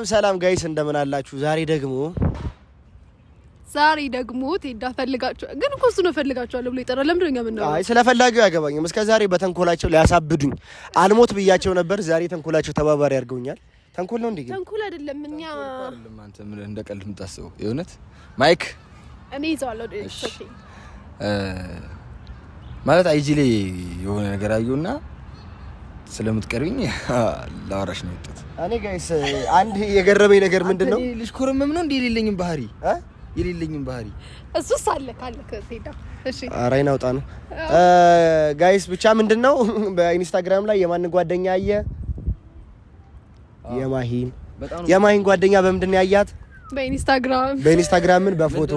ሰላም ጋይስ እንደምን አላችሁ? ዛሬ ደግሞ ቴዳ ፈልጋችሁ ግን እኮ እሱ ነው ፈልጋችኋለሁ ብሎ ይጠራል። ለምን ነው የምናወራው? አይ ስለፈላጊው ያገባኝም። እስከ ዛሬ በተንኮላቸው ሊያሳብዱኝ አልሞት ብያቸው ነበር። ዛሬ ተንኮላቸው ተባባሪ አድርገውኛል። ተንኮል ነው እንዴ? ተንኮል አይደለም። እኛ አንተ ምን እንደቀልድ የምታስበው የእውነት ማይክ እኔ ይዘዋለሁ። ኦኬ ማለት አይጂ ላይ የሆነ ነገር አየውና ስለምትቀርብኝ ላወራሽ ነው የወጣሁት። እኔ ጋይስ አንድ የገረመኝ ነገር ምንድነው? ልጅ ኮረመም ነው እንዴ? የሌለኝም ባህሪ እሱስ አለ ከቴዳ። እሺ አራይና አውጣ ነው ጋይስ። ብቻ ምንድነው በኢንስታግራም ላይ የማን ጓደኛ አየ? የማሂን ጓደኛ በምንድነው ያያት? በኢንስታግራም ምን በፎቶ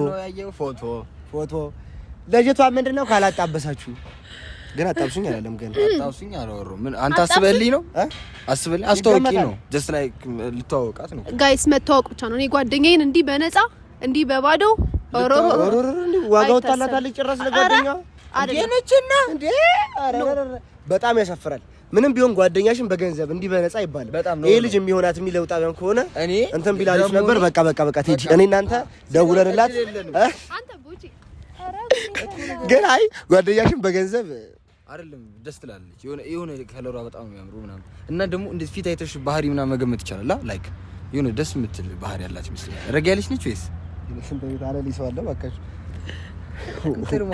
ፎቶ ልጅቷ ምንድነው ካላጣበሳችሁ ግን አጣብሱኝ አላለም። ግን አጣብሱኝ አላወራሁም። ምን አንተ አስበልኝ ነው አስበልኝ አስተዋውቂ ነው ጀስት ላይክ ልተዋወቃት ነው ጋይስ። መተዋወቅ ብቻ ነው። እኔ ጓደኛዬን እንዲህ በነፃ እንዲህ በባዶ ዋጋው ታላታለች ጭራሽ ለጓደኛዋ አደነችና እንዴ! በጣም ያሳፍራል። ምንም ቢሆን ጓደኛሽን በገንዘብ እንዲህ በነፃ ይባላል። ይሄ ልጅ የሚሆናት የሚለውጣ ቢሆን ከሆነ እንትን ቢላልሽ ነበር። በቃ ቴዲ እኔ እናንተ ደውለንላት አንተ ቡጪ ግን አይ ጓደኛሽን በገንዘብ አይደለም ደስ ትላለች። የሆነ ከለሯ በጣም የሚያምሩ ምናምን እና ደግሞ እንደዚህ ፊት አይተሽ ባህሪ ምናምን መገመት ይቻላል። ላይክ የሆነ ደስ የምትል ባህሪ ያላት ይመስላል። ረጋ ያለች ነች ወይስ ስንት ቤት አለ ሊሰዋለ ባካሽ?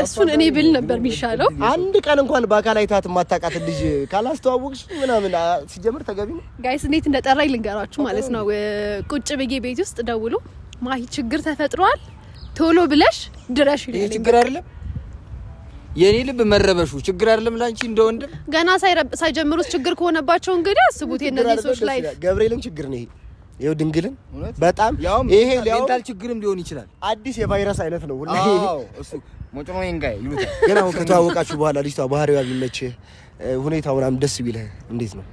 እሱን እኔ ብል ነበር የሚሻለው። አንድ ቀን እንኳን በአካል አይታት የማታውቃት ልጅ ካላስተዋወቅሽ ምናምን ሲጀምር ተገቢ ነው። ጋይስ እንዴት እንደጠራኝ ልንገራችሁ ማለት ነው። ቁጭ ብዬ ቤት ውስጥ ደውሎ ማሂ ችግር ተፈጥሯል ቶሎ ብለሽ ድረሽ ይላል። ይሄ ችግር አይደለም የኔ ልብ መረበሹ ችግር አይደለም ላንቺ እንደወንድም ገና ሳይጀምሩት ችግር ከሆነባቸው እንግዲህ አስቡት። የነዚህ ሰዎች ላይ ገብርኤልን ችግር ነው ይሄው ድንግልን በጣም ይሄ ሜንታል ችግርም ሊሆን ይችላል። አዲስ የቫይረስ አይነት ነው ሁሉ እሱ ሞጮሞኝ ጋር ይሉታል። ግን አሁን ከተዋወቃችሁ በኋላ ልጅቷ ባህሪዋ ቢመችህ ሁኔታው ምናምን ደስ ቢልህ እንዴት ነው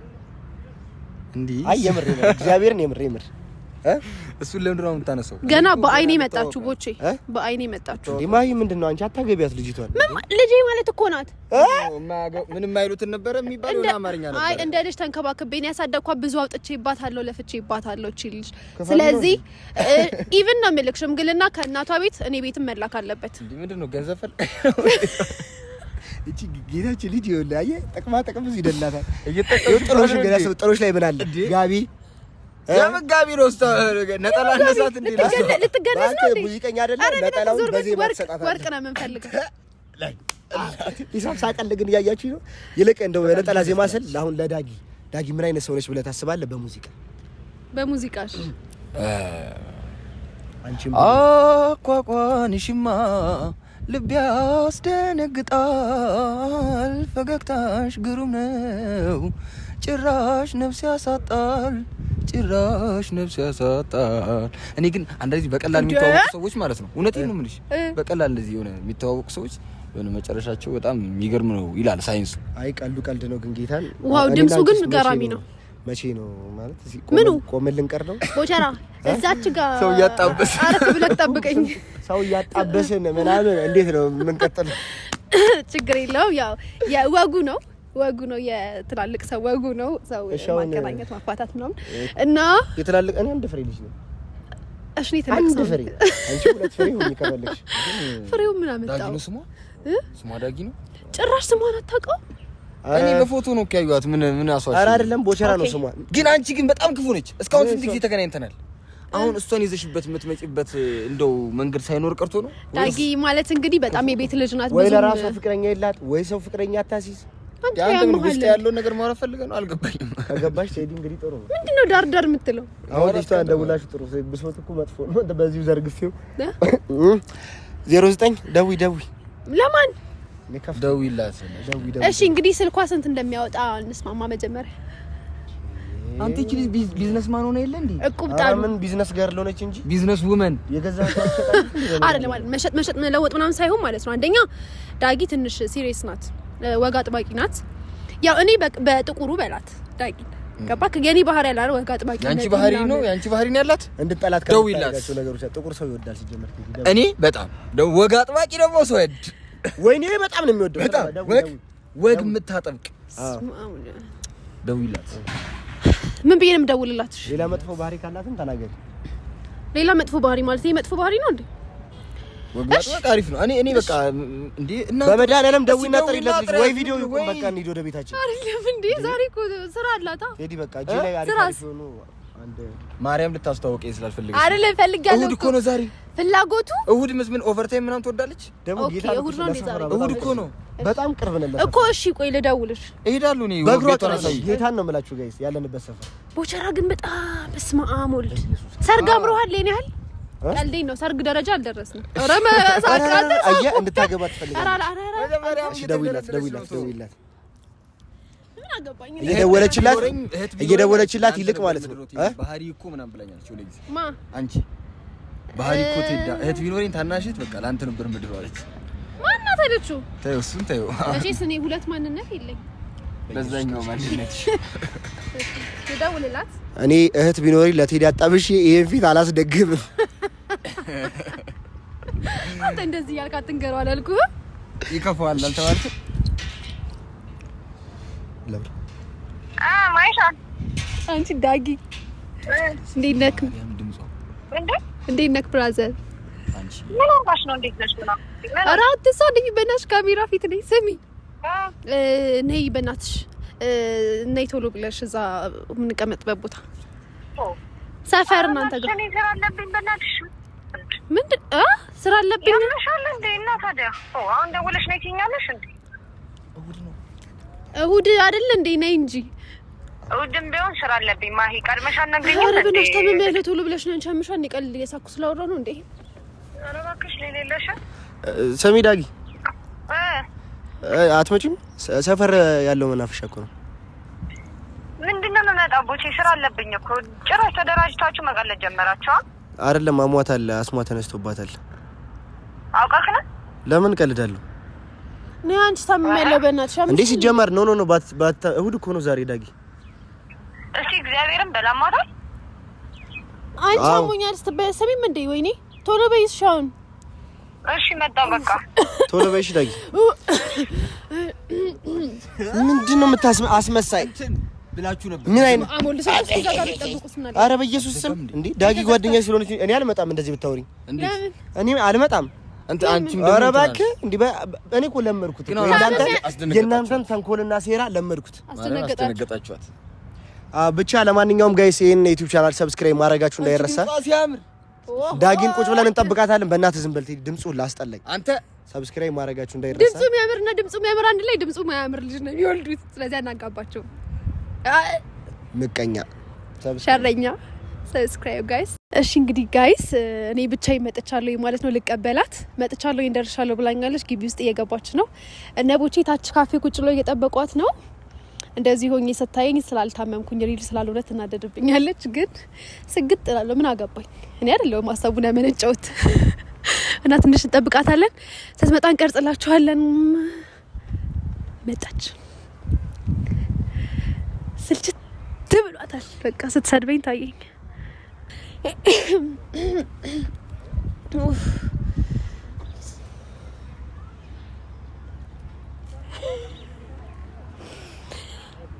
እንዴ? አይ የምር እግዚአብሔርን የምር እሱ ለምንድን ነው የምታነሳው? ገና በአይኔ መጣችሁ ቦቼ በአይኔ መጣችሁ። ማሂ ምንድነው አንቺ አታገቢያት ልጅቷን? ልጄ ማለት እኮ ናት። ምንም አይሉትን ነበር የሚባለው አማርኛ ነበር። አይ እንደ ልጅ ተንከባክቤን ያሳደግኳት ብዙ አውጥቼባታለሁ ለፍቼባታለሁ እቺ ልጅ። ስለዚህ ኢቭን ነው የምልክ ሽምግልና ከእናቷ ቤት እኔ ቤትም መላክ አለበት። ምንድነው ገንዘብ ፈል እቺ ጌታችን ልጅ ይኸውልህ አየህ ጥቅማ ጥቅም እዚህ ይደላታል። ጥሮሽ ገና ሰው ጥሮሽ ላይ ምን አለ ጋቢ ያመጋቢ ነው ነጠላ እንደሳት እንዴ ልትገነስ ነው ሙዚቀኛ አይደለም። ነጠላውን በዚህ ማሰጣታ ወርቅ ነው የምንፈልገው ላይ ሂሳብ ሳቀል ግን ያያችሁ ነው። ይልቅ እንደው ነጠላ ዜማ ስል አሁን ለዳጊ ምን አይነት ሰው ነች ብለህ ታስባለህ? በሙዚቃሽ አንቺም አቋቋንሽማ ልብ ያስደነግጣል፣ ፈገግታሽ ግሩም ነው ጭራሽ ነፍስ ያሳጣል። እኔ ግን አንዳንዴ በቀላል የሚተዋወቁ ሰዎች ማለት ነው እውነቴን ነው የምልሽ፣ በቀላል እንደዚህ የሆነ የሚተዋወቁ ሰዎች የሆነ መጨረሻቸው በጣም የሚገርም ነው ይላል ሳይንሱ። አይ ቀልዱ ነው ግን ጌታን ዋው ድምፁ ግን ገራሚ ነው። መቼ ነው ማለት ቆመልን ቀር ነው ቦቸራ እዛች ጋር ሰው ያጣበስ አረፍ ብለህ ጠብቀኝ። ሰው ያጣበስን ምናምን እንዴት ነው የምንቀጥለው? ችግር የለውም ያው ወጉ ነው የትላልቅ ሰው ወጉ ነው። ሰው ማገናኘት ማፋታት ምናምን እና የትላልቅ እኔ አንድ ፍሬ ልጅ ነው። እሺ ነው ትላልቅ ሰው ፍሬ አንቺ ሁለት ፍሬ ሆኜ ከበለሽ ፍሬው ምን አመጣው? ዳጊ ነው ስሟ ዳጊ ነው። ጭራሽ ስሟን አታውቀውም? እኔ በፎቶ ነው ካዩት ምን አሷሽ? ኧረ አይደለም ቦቸራ ነው ስሟ። ግን አንቺ ግን በጣም ክፉ ነች። እስካሁን ስንት ጊዜ ተገናኝተናል። አሁን እሷን ይዘሽበት የምትመጪበት እንደው መንገድ ሳይኖር ቀርቶ ነው። ዳጊ ማለት እንግዲህ በጣም የቤት ልጅ ናት። ወይ ለራሷ ፍቅረኛ የላት ወይ ሰው ፍቅረኛ አታሲዝ። አንተ ምን ውስጥ ያለው ነገር ማውራት ፈልገህ ነው? አልገባኝም። ከገባሽ ቴዲ እንግዲህ ጥሩ ነው። ምንድነው ዳር የምትለው? አሁን ልጅቷ እንደውላሽ ጥሩ ብሶት እኮ መጥፎ ነው። በዚሁ ዘርግፌው 09 ደውይ ለማን ደውይላት። እሺ እንግዲህ ስልኳ ስንት እንደሚያወጣ እንስማማ መጀመሪያ። አንተ እቺ ቢዝነስማን ሆነ የለ እንዴ? እቁብጣሉ ምን ቢዝነስ ጋር ለሆነች እንጂ ቢዝነስ ውመን የገዛቸው አይደለም ማለት መሸጥ መለወጥ ምናምን ሳይሆን ማለት ነው። አንደኛ ዳጊ ትንሽ ሲሪየስ ናት፣ ወጋ ጥባቂ ናት። ያው እኔ በጥቁሩ በላት ዳጊ ገባክ? የኔ ባህሪ ያለ ወጋ ጥባቂ ያንቺ ባህሪ ነው ያላት እንድጠላት ከሚያደርጋቸው ነገሮች ጥቁር ሰው ይወዳል ሲጀመር። እኔ በጣም ወጋ ጥባቂ ደግሞ ሰው ወድ ወይኔ በጣም ነው የሚወደው። በጣም ወግ የምታጠብቅ ደውይላት ምን ብዬ ነው የምደውልላት? ሌላ መጥፎ ባህሪ ካላትም ተናገሪ። ሌላ መጥፎ ባህሪ ማለት ይሄ መጥፎ ባህሪ ነው እንዴ? ወግባጥ አሪፍ ነው። እኔ በቃ እንዴ እና በመድኃኒዓለም ደውይና ጥሪላት ልጅ ወይ ቪዲዮ ይቆም በቃ እንሂድ ወደ ቤታችን። አይደለም እንዴ ዛሬ እኮ ስራ አላታ። ቴዲ በቃ እጂ ላይ አሪፍ ሆኖ አንድ ማርያም ልታስተዋውቀኝ ስላልፈልገች አይደለም ፈልጋለሁ። እሁድ እኮ ነው ዛሬ ፍላጎቱ። እሁድ ምን ኦቨርታይም ምናምን ትወዳለች ደግሞ ጌታ እሁድ ነው እንዴ ዛሬ? እሁድ እኮ ነው በጣም ቅርብ ነን እኮ። እሺ ቆይ ልደውልሽ። እሄዳለሁ እኔ በእግሯ ጌታን ነው የምላችሁ ጋይስ ያለንበት ሰፈር ቦቸራ ግን በጣም በስመ አብ ወልድ ሰርግ አምሮሃል። የኔ ያህል ቀልዴን ነው። ሰርግ ደረጃ አልደረስንም። ኧረ መሳቃት አያ እንድታገባ ትፈልጋለች። እሺ ደውይላት ምን አገባኝ። እየደወለችላት ይልቅ ማለት ነው ባህሪ እኮ ምናምን ብላኛለች። ወለ ጊዜ ማ አንቺ ባህሪ እኮ ትዳ እህት ቢኖረኝ ታናሽት በቃ ላንተ ነበር ምድር አለች። ማናት አለችው? ተይው እሱን ተይው። እሺ እኔ ሁለት ማንነት የለኝ። ለዛኛው ማንነት ደውልላት። እኔ እህት ቢኖረኝ ለቴዲ አጣብሽ ይሄን ፊት አላስደግምም። አንተ እንደዚህ ያልካ አትንገረው አላልኩህ? ይከፋዋል አልተባልክም? ለምን ማይሻን አንቺ ዳጊ እንዴት ነህ? እንዴት ነህ ብራዘር? አንቺ ምን ሆነሽ ነው? እንዴት ነሽ? ኧረ አትሳደኝ በእናትሽ፣ ካሜራ ፊት ነኝ። ስሚ ነይ በእናትሽ ነይ ቶሎ ብለሽ እዛ የምንቀመጥበት ቦታ ሰፈር እናንተ ጋር እኔ ስራ አለብኝ። በእናትሽ ምንድን ስራ አለብኝ ያምሻል እንዴ? እና ታዲያ አሁን ደውለሽ ነይ ትይኛለሽ እንዴ? እሁድ አይደል እንዴ? ነይ እንጂ እሁድም ቢሆን ስራ አለብኝ። ማሂ ቀድመሽ አትነግሪኝም እንዴ? ኧረ በእናትሽ ተመመለ ቶሎ ብለሽ ነው። አንቺ ቀልድ እየሳኩ ስላወራሁ ነው እንዴ? ኧረ እባክሽ ሌለሽ ሰሚ ዳጊ አትመጪም? ሰፈር ያለው መናፈሻ እኮ ነው። ምንድነው የምመጣው? ቦቼ ስራ አለብኝ እኮ። ጭራሽ ተደራጅታችሁ መቀለድ ጀመራችሁ? አይደለም አሟታል፣ አስሟ ተነስቶባታል። አውቃክ ነው? ለምን ቀልዳለሁ? ነይ አንቺ ታመመለ በእናትሽ እንዴ ሲጀመር ኖ እሁድ እኮ ነው ዛሬ ዳጊ። እስኪ እግዚአብሔርን በላማታል። አንቺ አሞኛል ስትበሰሚም እንዴ? ወይኔ ቶሎ በይሽ አሁን። እሺ መጣሁ በቃ ቶሎ በይሽ ዳጊ። ምንድነው አስመሳይ ብላችሁ ነበር? ምን አይነት አሞል ሰው ጋር ተጠብቁስና ኧረ በኢየሱስ ስም እንዴ ዳጊ ጓደኛዬ ስለሆነች እኔ አልመጣም። እንደዚህ ብታወሪኝ እኔ አልመጣም። አንቺም ኧረ እባክህ እንዴ እኔ እኮ ለመድኩት የእናንተን ተንኮልና ሴራ ለመድኩት። አስደነገጣችኋት። ብቻ ለማንኛውም ጋይስ ይሄን ዩቲዩብ ቻናል ሰብስክራይብ ማድረጋችሁ እንዳይረሳ። ዳጊን ቁጭ ብለን እንጠብቃታለን። በእናትህ ዝም በል ድምፁ ላስጠላኝ። አንተ ሰብስክራይብ ማድረጋችሁ እንዳይረሳ። ድምፁ የሚያምርና ድምፁ የሚያምር አንድ ላይ ድምፁ የሚያምር ልጅ ነው የሚወልዱት። ስለዚህ አናጋባቸው። ምቀኛ ሸረኛ ሰብስክራይብ ጋይስ። እሺ እንግዲህ ጋይስ እኔ ብቻዬን መጥቻለሁ ማለት ነው። ልቀበላት መጥቻለሁ እንደርሻለሁ ብላኛለች። ግቢ ውስጥ እየገባች ነው። እነ ቦቼ ታች ካፌ ቁጭ ብለው እየጠበቋት ነው። እንደዚህ ሆኜ ስታየኝ ስላልታመምኩኝ ሪል ስላልሆነ ትናደድብኛለች። ግን ስግጥ እላለሁ። ምን አገባኝ? እኔ አይደለሁም ሀሳቡን ያመነጨሁት። እና ትንሽ እንጠብቃታለን። ስትመጣ እንቀርጽላችኋለን። መጣች። ስልችት ብሏታል። በቃ ስትሰድበኝ ታየኝ።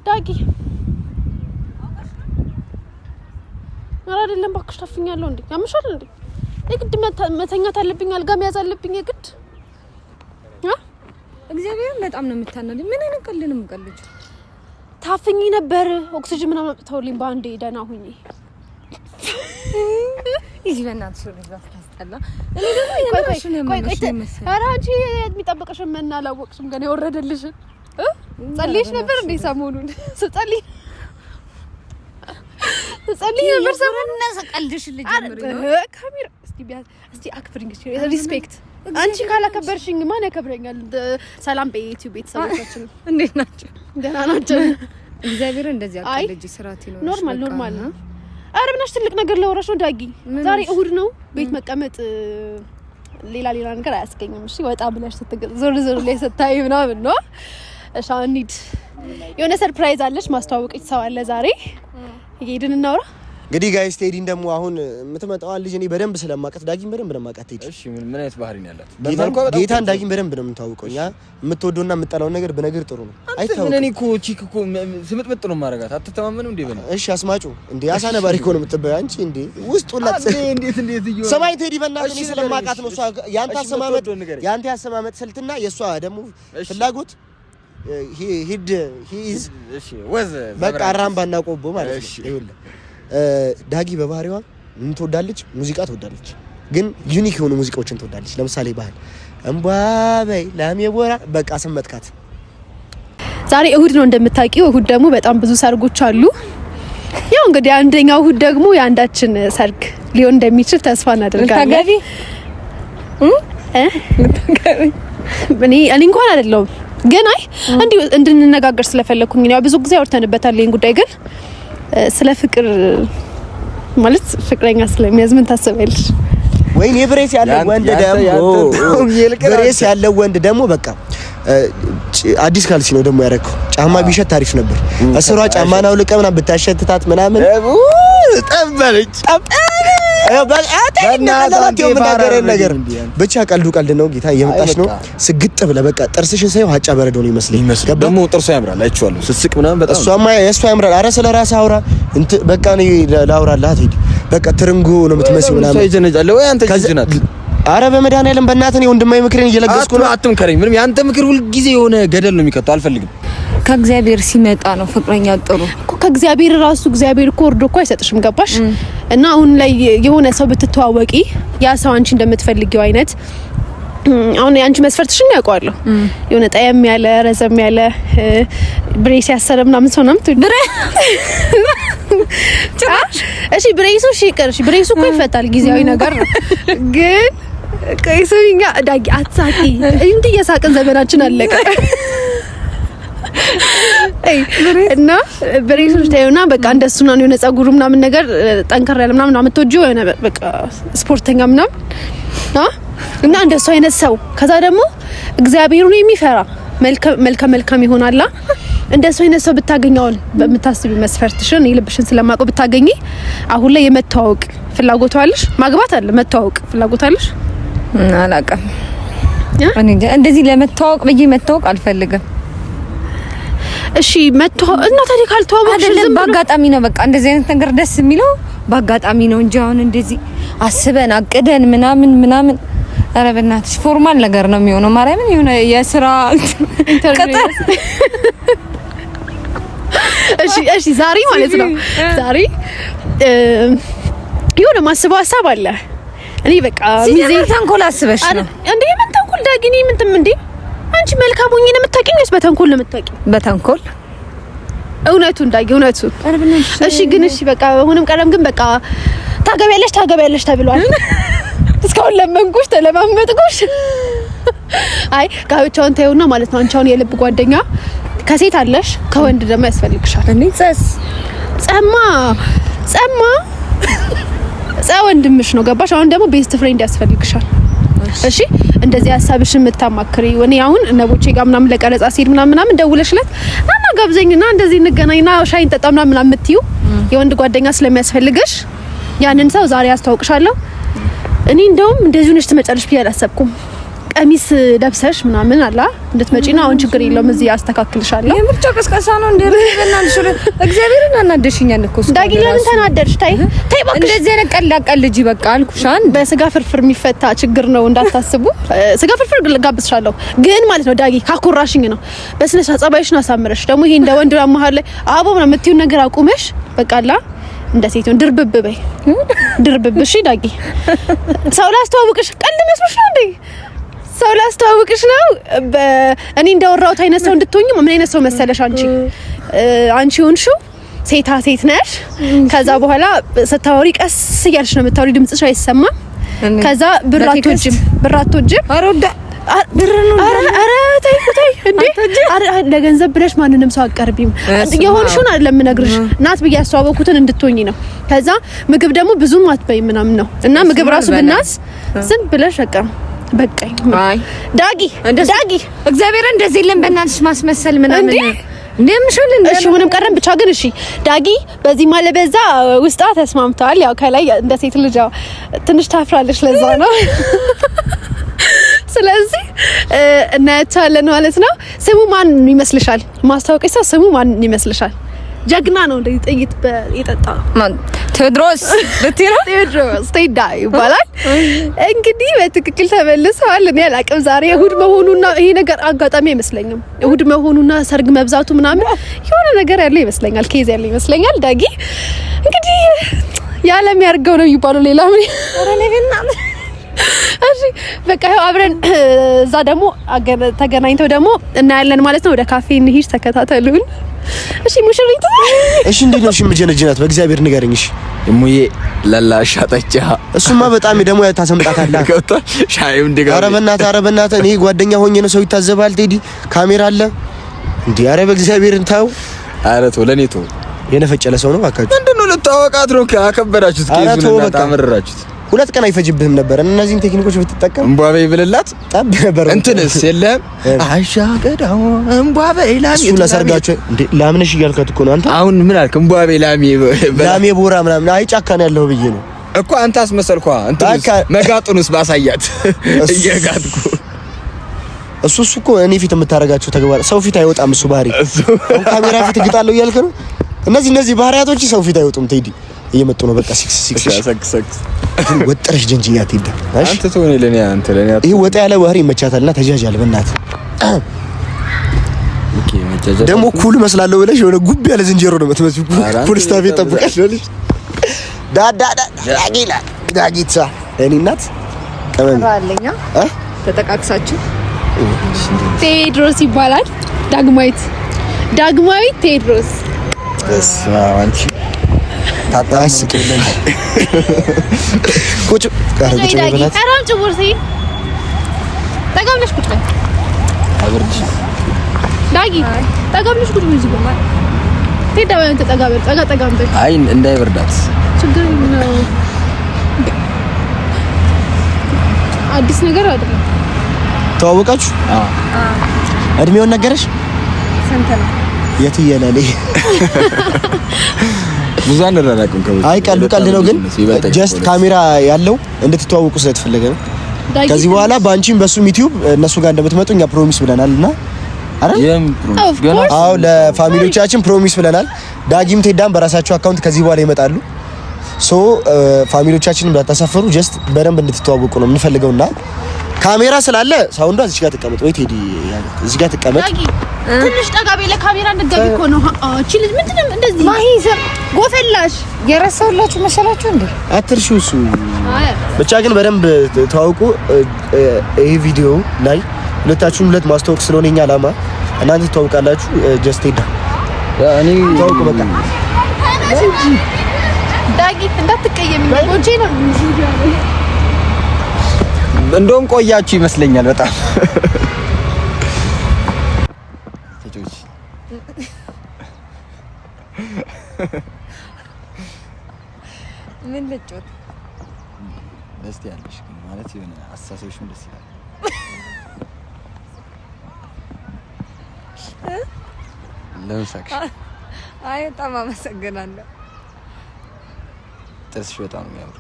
ዳጊ ኧረ አይደለም እባክሽ ታፍኛለሁ እንዴ? ያምሻል እንዴ? የግድ መተኛት አለብኝ፣ አልጋ መያዝ አለብኝ የግድ። እግዚአብሔር በጣም ነው የምታናለኝ። ምን አይነት ቀልድ ነው የምቀልጅ? ታፍኝ ነበር ኦክሲጅን ምናምን አምጥተውልኝ በአንዴ ደህና ሁኚ። ይሄ በእናትሽ ወደዛ ታስጠላ። እኔ ደግሞ የምርሽን የምልሽ መሰለኝ። ኧረ አንቺ የሚጠብቅሽን መና አላወቅሽም ገና የወረደልሽን ጸልይሽ ነበር እንዴ? ሰሞኑን ስጸልይ ነበር ሰሞኑን። ቀልድሽ ልጀምር ነው ካሜራ እስቲ አክብሪኝ። ሪስፔክት አንቺ ካላከበርሽኝ ማን ያከብረኛል? ሰላም በዩቲዩብ ቤተሰቦቻችን እንዴት ናቸው? ደህና ናቸው። እግዚአብሔር እንደዚህ አቀልጅ ስራት ይኖር ኖርማል ነው። ኧረ ብናሽ ትልቅ ነገር ላወራሽ ነው ዳጊ። ዛሬ እሁድ ነው። ቤት መቀመጥ ሌላ ነገር አያስገኝም። እሺ ወጣ ብለሽ ዞር ላይ ስታይ ምናምን ነው። እሺ እንሂድ። የሆነ ሰርፕራይዝ አለሽ፣ ማስተዋወቅሽ ሰው አለ ዛሬ። እየሄድን እናውራ። እንግዲህ ጋይስ ቴዲን ደግሞ አሁን የምትመጣው ልጅ እኔ በደንብ ስለማቀት ዳጊን በደንብ ነው የማቀት ቴዲ። እሺ ምን አይነት ባህሪ ነው ያላት? ጌታን ዳጊን በደንብ ነው የምታውቀው። እኛ የምትወደውና የምጠላውን ነገር በነገር ጥሩ ነው። አይታወቅም። እኔ እኮ ቺክ እኮ ስምጥምጥ ነው ማረጋት። አትተማመንም እንዴ በኔ? እሺ አስማጩ እንዴ አሳነባሪ እኮ ነው የምትበይ አንቺ እንዴ ውስጡላት እንዴት ይዩ ሰማይ ቴዲ በእናትህ እኔ ስለማቃት ነው። እሷ ያንተ ያሰማመጥ ስልትና የሷ ደግሞ ፍላጎት ሂድ ሂዝ እሺ ወዝ በቃ አራምባና ቆቦ ማለት ነው። ይኸውልህ ዳጊ በባህሪዋ ምን ትወዳለች? ሙዚቃ ትወዳለች፣ ግን ዩኒክ የሆኑ ሙዚቃዎችን ትወዳለች። ለምሳሌ ባህል እምባበይ ላሜ ቦራ በቃ ስመጥካት። ዛሬ እሁድ ነው እንደምታውቂው። እሁድ ደግሞ በጣም ብዙ ሰርጎች አሉ። ያው እንግዲህ አንደኛው እሁድ ደግሞ የአንዳችን ሰርግ ሊሆን እንደሚችል ተስፋ እናደርጋለን። ታገቢ እኔ እንኳን አይደለም ግን አይ እንዲሁ እንድንነጋገር ስለፈለኩኝ ነው። ብዙ ጊዜ አውርተንበታል ይሄን ጉዳይ ግን ስለ ፍቅር ማለት ፍቅረኛ ስለሚያዝ ምን ታስባለሽ? ወይኔ ብሬስ ያለው ወንድ ደግሞ በቃ አዲስ ካልሲ ነው ደግሞ ያረከው። ጫማ ቢሸት ታሪፍ ነበር። እስሯ ጫማና አውልቀህ ምናምን ብታሸትታት ምናምን ጠበለች ነገር ብቻ ቀልዱ ቀልድ ነው። ጌታ እየመጣች ነው። ስግጥ ብለህ በቃ ጥርስሽን ሳይው ሀጫ በረዶ ነው ይመስለኝ። ደግሞ ጥርሷ ያምራል አይቼዋለሁ። ስስቅ ምናምን በጣም እሷማ የእሷ ያምራል። ኧረ ስለ ራስህ አውራ በቃ እኔ ላውራላት ሄድ በቃ ትርንጎ ነው የምትመስለው ምናምን እሷ ይጀነጃለ ወይ አንተ ጅጅናት። ኧረ በመድኃኒዓለም በእናትህ ነው ወንድማዊ ምክሬን እየለገስኩ ነው። አትምከረኝ። ምንም ያንተ ምክር ሁሉ ጊዜ የሆነ ገደል ነው የሚከተው። አልፈልግም። ከእግዚአብሔር ሲመጣ ነው ፍቅረኛ ጥሩ እኮ። ከእግዚአብሔር ራሱ እግዚአብሔር እኮ ወርዶ እኮ አይሰጥሽም። ገባሽ? እና አሁን ላይ የሆነ ሰው ብትተዋወቂ ያ ሰው አንቺ እንደምትፈልጊው አይነት አሁን አንቺ መስፈርትሽን ያውቀዋለሁ። የሆነ ጠየም ያለ ረዘም ያለ ብሬስ ያሰረ ምናምን ሰው ነው ብሬ እሺ ብሬሱ እሺ ይቀርሽ። ብሬሱ እኮ ይፈታል፣ ጊዜያዊ ነገር ነው። ግን ከይሰኛ ዳጊ አትሳቂ እንዴ የሳቅን ዘመናችን አለቀ። እና ብሬሶች ታዩና በቃ እንደሱ ነው የሆነ ጸጉሩ ምናምን ነገር ጠንከር ያለ ምናምን አምጥቶጂው የሆነ በቃ ስፖርተኛ ምናምን እና እንደሱ አይነት ሰው ከዛ ደግሞ እግዚአብሔርን የሚፈራ መልካም ይሆናላ። እንደሱ አይነት ሰው ብታገኛውን በመታስቢ መስፈርትሽን የልብሽን ስለማቆ ብታገኚ አሁን ላይ የመተዋወቅ ፍላጎት አለሽ? ማግባት አለ መተዋወቅ ፍላጎት አለሽ? አላውቅም። እኔ እንደዚህ ለመተዋወቅ መተዋወቅ አልፈልግም። እሺ መተዋወቅ እና ታዲያ ካልተዋወቅሽ አይደለም በአጋጣሚ ነው። በቃ እንደዚህ አይነት ነገር ደስ የሚለው በአጋጣሚ ነው እንጂ አሁን እንደዚህ አስበን አቅደን ምናምን ኧረ በእናትሽ ፎርማል ነገር ነው የሚሆነው። ማርያምን የሆነ የስራ ኢንተርቪው እሺ ዛሬ ማለት ነው ዛሬ የሆነ ማስበው ሀሳብ አለ። እኔ በቃ ሚዜ ተንኮል አስበሽ ነው እንዴ? ምን ተንኮል ዳግኒ ምንትም እንዴ? አንቺ መልካም ሆኜ ነው የምታውቂኝ ወይስ በተንኮል ነው የምታውቂኝ? በተንኮል እውነቱን ዳጊ እውነቱን። እሺ ግን እሺ በቃ አሁንም ቀደም ግን በቃ ታገቢያለሽ ተብሏል። እስካሁን ለመንኩሽ ተለማመጥኩሽ። አይ ጋብቻውን ታዩና ማለት ነው። አንቺ አሁን የልብ ጓደኛ ከሴት አለሽ፣ ከወንድ ደግሞ ያስፈልግሻል። እኔ ወንድምሽ ነው ገባሽ? አሁን ደግሞ ቤስት ፍሬንድ ያስፈልግሻል። እሺ እንደዚህ ሀሳብሽ የምታማክሪ እኔ አሁን ነቦቼ ጋር ምናምን ለቀረጻ ሲል ምናምን ደውለሽለት እና ጋብዘኝና እንደዚህ እንገናኝና ሻይ እንጠጣ ምናምን የምትዩ የወንድ ጓደኛ ስለሚያስፈልግሽ ያንን ሰው ዛሬ አስተዋውቅሻለሁ። እኔ እንደውም እንደዚህ ነሽ ትመጫለሽ ብዬ አላሰብኩም። ቀሚስ ለብሰሽ ምናምን አላ እንድትመጪ ነው። አሁን ችግር የለውም እዚህ አስተካክልሻለሁ። የምርጫ ቀስቀሳ ነው እንደ በእናትሽ እግዚአብሔርን አናደሽኛል እኮ ዳጊ ለምን ተናደድሽ? ታይ በቃ እንደዚህ አይነት ቀልድ በቃ አልኩሽ። በስጋ ፍርፍር የሚፈታ ችግር ነው እንዳታስቡ። ስጋ ፍርፍር ጋብዝሻለሁ ግን ማለት ነው ዳጊ ካኮራሽኝ ነው። በስነ ጸባይሽን አሳምረሽ ደግሞ ይሄ እንደ ወንድ መሀል ላይ አቦ ነው የምትይው ነገር አቁመሽ በቃላ እንደ ሴት ነው ድርብብ በይ ድርብብ። እሺ ዳጊ ሰው ላስተዋውቅሽ ቀልድ መስሎሽ ነው እንዴ? ሰው ላስተዋውቅሽ ነው። እኔ እንደወራሁት አይነት ሰው እንድትሆኚ ምን አይነት ሰው መሰለሽ? አንቺ ሆንሽው ሴት ነሽ። ከዛ በኋላ ስታወሪ ቀስ እያልሽ ነው የምታወሪ፣ ድምጽሽ አይሰማም። ከዛ ብራቶጅም አረ ተይ እንዴ! አረ ለገንዘብ ብለሽ ማንንም ሰው አቀርቢም። የሆንሽውን አይደለም የምነግርሽ፣ ናት ብዬ ያስተዋወኩትን እንድትሆኚ ነው። ከዛ ምግብ ደግሞ ብዙም አትበይ ምናምን ነው እና ምግብ ራሱ ብናስ ዝም ብለሽ በቃኝ። አይ ዳጊ እግዚአብሔር እንደዚህ የለም በእናትሽ ማስመሰል ምናምን እንደምሽል እሺ ምንም ቀረም ብቻ ግን እሺ ዳጊ በዚህ ማለት በዛ ውስጣ ተስማምተዋል። ያው ከላይ እንደ ሴት ልጅ ትንሽ ታፍራለች ለዛ ነው። ስለዚህ እናያቻለን ማለት ነው። ስሙ ማን ይመስልሻል? ማስታወቂያ ሰው ስሙ ማን ይመስልሻል? ጀግና ነው እንደ ጥይት በየጠጣ ቴዎድሮስ ቴዎድሮስ ቴዳ ይባላል። እንግዲህ በትክክል ተመልሰዋል። እኔ አላቅም ዛሬ እሁድ መሆኑና ይሄ ነገር አጋጣሚ አይመስለኝም። እሁድ መሆኑና ሰርግ መብዛቱ ምናምን የሆነ ነገር ያለ ይመስለኛል፣ ኬዝ ያለ ይመስለኛል። ዳጊ እንግዲህ ያለም ያርገው ነው የሚባለው። ሌላ ምን አረለና እሺ በቃ አብረን እዛ ደግሞ ተገናኝተው ደግሞ እናያለን ማለት ነው። ወደ ካፌ እንሂድ፣ ተከታተሉን። እሺ ሙሽሪት፣ እሺ እንዴት ነው? እሺ ምጀነጅናት በእግዚአብሔር ንገረኝ። እሺ እሙዬ ለላሻ ጠጫ እሱማ በጣም ደግሞ ታሰምጣታለህ። ሻይም እንደጋ ኧረ በእናትህ እኔ ጓደኛ ሆኜ ነው። ሰው ይታዘባል። ቴዲ ካሜራ አለ እንዴ? ኧረ በእግዚአብሔር እንታው። ኧረ ተው፣ ለኔ ተው። የነፈጨለ ሰው ነው አካችሁ። ምንድነው ልታወቃት ነው? አከበዳችሁት፣ ኬዙን ታመረራችሁት። 2 ቀን አይፈጅብህም ነበር እነዚህን ቴክኒኮች ብትጠቀም። እንቧበይ ብለላት ጠብ ነበር። እንትንስ የለም አሻገዳው እንቧበይ ላሚ እሱ ለሰርጋችሁ እንዴ ላምነሽ እያልከት እኮ ነው አንተ። አሁን ምን አልክ? እንቧበይ ላሚ ቦራ ምናምን አይ ጫካ ነው ያለው ብዬ ነው እኮ አንተ አስመሰልኳ። እንትንስ መጋጡንስ ባሳያት እየጋጥኩ እሱ እኮ እኔ ፊት የምታረጋቸው ተግባር ሰው ፊት አይወጣም። እሱ ባህሪ ካሜራ ፊት ግጣለው እያልክ ነው። እነዚህ ባህሪያቶች ሰው ፊት አይወጡም። ቴዲ እየመጡ ነው። በቃ ሲክስ ወጥረሽ ጀንጅኛ ትይዳ አንተ ተወኔ ለኔ ይሄ ወጣ ያለ ባህሪ ይመቻታልና ተጃጃል በእናትህ። ኦኬ መጃጃል ደግሞ ኩል መስላለሁ ብለሽ የሆነ ጉብ ያለ ዝንጀሮ ነው የምትመስለው። ኩል ስታፍ ይጠብቃል ልጅ ዳጊታ እኔ እናት ቀመራለኛ ተጠቃቅሳችሁ ቴዎድሮስ ይባላል። ዳግማዊት ቴዎድሮስ አንቺ ታጣስ ከለን ቁጭ በላት። አራም ጭውር ሲል ተጋብለሽ ቁጭ በል። አብርሽ ዳጊ ተጋብለሽ ቁጭ በል። እዚህ ጋር ተዳወን ተጠጋበል። አይ እንዳይበርዳት ችግር ነው። አዲስ ነገር አይደለም። ተዋወቃችሁ? እድሜውን ነገረሽ? ስንት ነው? የትየለሌ ብዙ አንረራቅም ከዚህ። አይ ቀልድ ነው ግን ጀስት ካሜራ ያለው እንድትተዋወቁ ስለተፈለገ ነው። ከዚህ በኋላ በአንቺም በሱም ዩቲዩብ እነሱ ጋር እንደምትመጡ እኛ ፕሮሚስ ብለናልና አረ አዎ ለፋሚሊዎቻችን ፕሮሚስ ብለናል። ዳጊም ቴዳም በራሳቸው አካውንት ከዚህ በኋላ ይመጣሉ። ሶ ፋሚሊዎቻችንን እንዳታሳፈሩ ጀስት በደንብ እንድትተዋወቁ ነው የምንፈልገውና ካሜራ ስላለ ሳውንዷ እዚህ ጋር ተቀመጥ ወይ ቴዲ እዚህ ጋር ተቀመጥ። ትንሽ ጠጋ በለ ካሜራ እንደገቢ እኮ ነው። እቺ ልጅ ምንድነው እንደዚህ ማሂዘር ጎፈላሽ የረሳውላችሁ መሰላችሁ እንዴ? አትርሹ። እሱ ብቻ ግን በደንብ ተዋውቁ። ይሄ ቪዲዮ ላይ ሁለታችሁም ሁለት ማስተዋወቅ ስለሆነ እኛ አላማ እናንተ ተዋውቃላችሁ። ጀስት ሄዳ እኔ ተዋውቁ በቃ ዳጊ እንዳትቀየም ጎጄ ነው። እንደውም ቆያችሁ ይመስለኛል በጣም ተጆች ምን ልጭት ደስ ያለሽ ግን ማለት የሆነ አስተሳሰብሽም ደስ ይላል። ለምሳሌ አይ በጣም አመሰግናለሁ። ጥርስሽ በጣም የሚያምር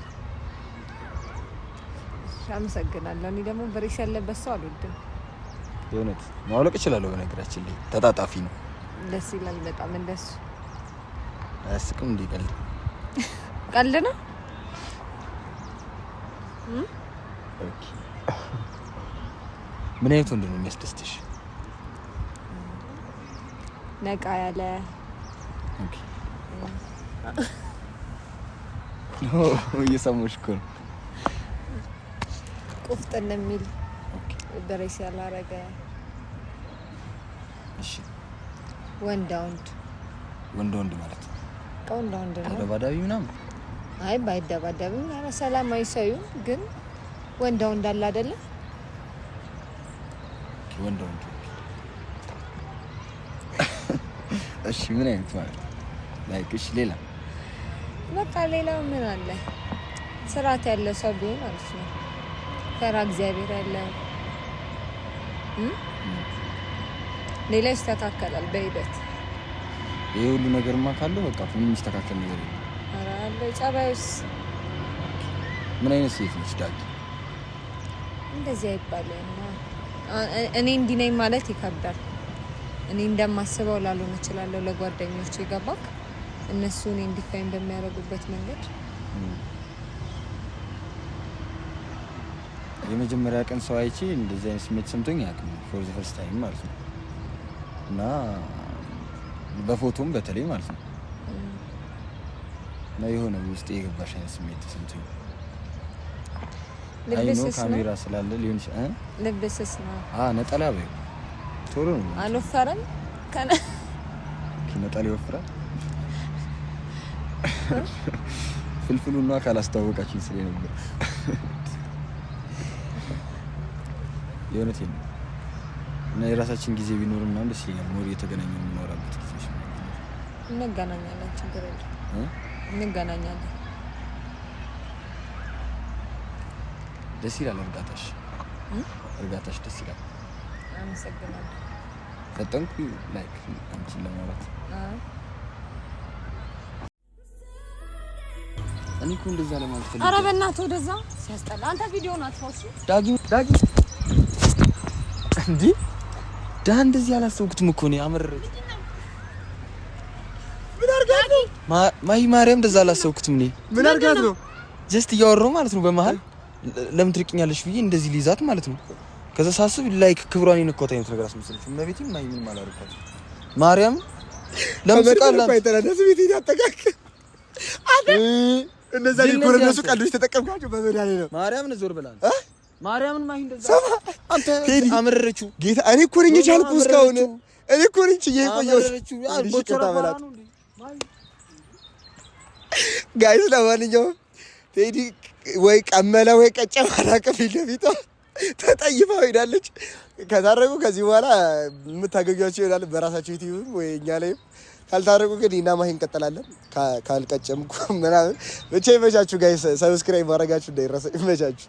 አመሰግናለሁ። እኔ ደግሞ ብሬስ ያለበት ሰው አልወድም። የእውነት ማውለቅ እችላለሁ። በነገራችን ላይ ተጣጣፊ ነው። ደስ ይላል በጣም እንደሱ። አያስቅም እንዴ? ቀልድ ነው። ኦኬ ምን አይነት ወንድ ነው የሚያስደስትሽ? ነቃ ያለ ኦኬ ኖ እየሰማሁሽ እኮ ነው። ቁፍጥን የሚል ብሬስ ያላረገ እሺ ወንድ ማለት ወንድ ነው። ተደባዳቢ ምናምን አይ ባይደባደብም ኧረ ሰላማዊ ሰው ግን ወንድ አለ አይደለ? ወንድ እሺ ምን አይነት ማለት ላይክ እሺ ሌላ በቃ ሌላው ምን አለ? ስርዓት ያለ ሰው ቢሆን ማለት ነው። ፈራ እግዚአብሔር ያለ ሌላ ይስተካከላል በሂደት። ይሄ ሁሉ ነገርማ ካለው በቃ ምንም የሚስተካከል ነገር የለም። ኧረ አለ ጸባዩስ ምን አይነት ሴት ነች ዳጊ? እንደዚህ አይባልም። እኔ እንዲህ ነኝ ማለት ይከብዳል። እኔ እንደማስበው ላልሆን እችላለሁ ለጓደኞቼ ገባክ? እነሱ እኔ እንዲፋይን በሚያደርጉበት መንገድ የመጀመሪያ ቀን ሰው አይቼ እንደዚህ አይነት ስሜት ሰምቶኝ ያውቅም ፎር ዘ ፈርስት ታይም ማለት ነው። እና በፎቶም በተለይ ማለት ነው እና የሆነ ውስጥ የገባሽ አይነት ስሜት ሰምቶኝ አይኖ ካሜራ ስላለ ሊሆን ይችላል። ልብስስ ነው ነጠላ በይ ቶሎ ነው አልወፈረም ከነ ነጠላ ይወፍራል። ፍልፍሉና ካላስተዋወቃችሁኝ ስለኔ ነበር የሆነቴን እና የራሳችን ጊዜ ቢኖርና ደስ ይላል። ሞር የተገናኘው የምናወራበት ጊዜ እንገናኛለን። ችግር የለም እንገናኛለን። ደስ ይላል እርጋታሽ ደስ ይላል። አመሰግናለሁ። ፈጠንኩ ላይክ አንቺን ለማውራት እኔ እኮ እንደዛ ለማለት ፈልጌ። ኧረ በእናትህ ወደዛ ሲያስጠላ። አንተ ቪዲዮውን አጥፋው እሺ። ዳጊ እንዴ እንደዚህ አላሰብኩትም እኮ ነው አመረረች። ምን አርጋት ነው ማይ ማርያም እንደዛ አላሰብኩትም እኔ። ምን አርጋት ነው ጀስት እያወራሁ ማለት ነው በመሃል ለምን ትርቅኛለሽ ብዬ እንደዚህ ሊዛት ማለት ነው። ከዛ ሳስብ ላይክ ክብሯን የነካት አይነት ነገር አስመስለች። እመቤቴን ማይ ምን ማላረጋት ማርያም ለምን ትቃላ ባይተናደስ ቤት ያጠቃቅ እንደዛ ሊኮረነሱ ቀልዶች ተጠቀምካቸው በመዳኔ ነው። ማርያም ነዞር ብላል ማርያምን ማይ እንደዛ አንተ አመረረችው ጌታ እኔ እኮ ነኝ የቻልኩት እስካሁን እኔ እኮ ነኝ እየቆየሁት ጋይስ። ለማንኛውም ቴዲ ወይ ቀመለ ወይ ቀጨም አላውቅም ፊት ተጠይፋ ሄዳለች። ከታረቁ ከዚህ በኋላ የምታገኟቸው ይሆናል በራሳቸው ዩቲዩብ ወይ እኛ ላይም። ካልታረቁ ግን እና ማሂን እንቀጥላለን። ካልቀጨምኩ ምናምን ብቻ ይመቻችሁ ጋይስ። ሰብስክራይብ ማድረጋችሁ እንዳይረሳ። ይመቻችሁ።